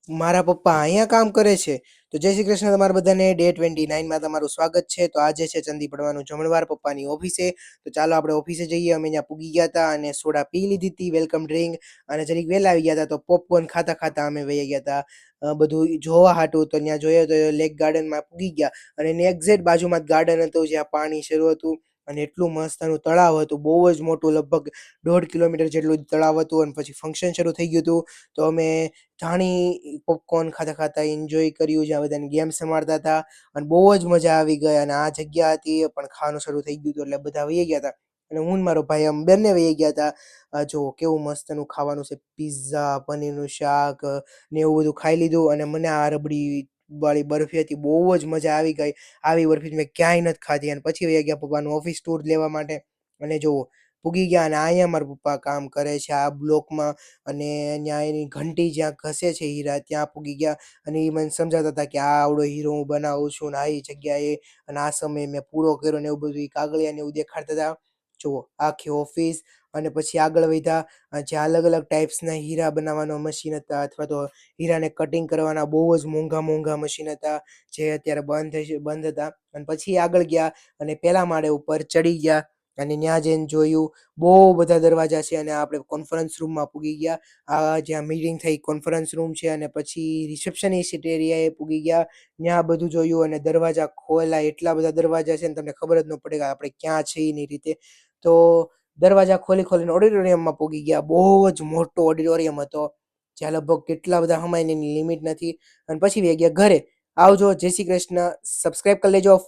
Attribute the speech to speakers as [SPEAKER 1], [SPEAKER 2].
[SPEAKER 1] મારા પપ્પા અહીંયા કામ કરે છે. તો જય શ્રી કૃષ્ણ તમારા બધાને. ડે 29 માં તમારું સ્વાગત છે. તો આજે છે ચંદી પડવાનું જમણવાર પપ્પાની ઓફિસે. તો ચાલો આપણે ઓફિસે જઈએ. અમે ત્યાં પૂગી ગયા હતા અને સોડા પી લીધી હતી, વેલકમ ડ્રિંક, અને જરીક વહેલા આવી ગયા હતા. તો પોપકોર્ન ખાતા ખાતા અમે વહી ગયા હતા બધું જોવા હાટું. તો ત્યાં જોઈએ તો લેક ગાર્ડનમાં પૂગી ગયા અને એની એક્ઝેક્ટ બાજુમાં જ ગાર્ડન હતું જ્યાં પાણી શરૂ હતું અને એટલું મસ્ત એનું તળાવ હતું, બહુ જ મોટું, લગભગ 1.5 કિલોમીટર જેટલું તળાવ હતું. અને પછી ફંક્શન શરૂ થઈ ગયું હતું. તો અમે જાણી પોપકોર્ન ખાતા ખાતા એન્જોય કર્યું, જ્યાં બધાને ગેમ્સ રમાડતા હતા અને બહુ જ મજા આવી ગઈ. અને આ જગ્યા હતી પણ ખાવાનું શરૂ થઈ ગયું હતું એટલે બધા વહી ગયા હતા અને હું ને મારો ભાઈ આમ બંને વહી ગયા હતા. જો કેવું મસ્તનું ખાવાનું છે, પીઝા, પનીરનું શાક ને એવું બધું ખાઈ લીધું. અને મને આ રબડી વાળી બરફી હતી, બહુ જ મજા આવી ગઈ. આવી બરફી મેં ક્યાંય નથી ખાધી. અને પછી વહી ગયા પપ્પાનું ઓફિસ ટૂર લેવા માટે. અને જો પૂગી ગયા અને અહીંયા મારા પપ્પા કામ કરે છે આ બ્લોકમાં. અને ત્યાં એની ઘંટી જ્યાં ઘસે છે હીરા, ત્યાં પૂગી ગયા. અને એ મને સમજાવતા હતા કે આ આવડો હીરો હું બનાવું છું ને આ જગ્યાએ, અને આ સમયે મેં પૂરો કર્યો ને એવું બધું કાગળિયા ને એવું દેખાડતા હતા. જુઓ આખી ઓફિસ. અને પછી આગળ વધ્યા, જ્યાં અલગ અલગ ટાઈપ્સના હીરા બનાવવાનો મશીન હતા, અથવા તો હીરાને કટિંગ કરવાના બહુ જ મોંઘા મોંઘા મશીન હતા, જે અત્યારે બંધ હતા. અને પછી આગળ ગયા અને પેલા માળે ઉપર ચડી ગયા અને ત્યાં જઈને જોયું બહુ બધા દરવાજા છે. અને આપણે કોન્ફરન્સ રૂમમાં પૂગી ગયા. આ જ્યાં મીટિંગ થઈ કોન્ફરન્સ રૂમ છે. અને પછી રિસેપ્શનિસ્ટ એરિયાએ પૂગી ગયા, ત્યાં બધું જોયું. અને દરવાજા ખોલાય એટલા બધા દરવાજા છે ને તમને ખબર જ ન પડે કે આપણે ક્યાં છીએ એની રીતે. તો દરવાજા ખોલીને ઓડિટોરિયમમાં પૂગી ગયા. બહુ જ મોટો ઓડિટોરિયમ હતો, જ્યાં લગભગ કેટલા બધા હમાય એની લિમિટ નથી. અને પછી વહી ગયા ઘરે. આવજો, જય શ્રી કૃષ્ણ. સબસ્ક્રાઇબ કરી લેજો.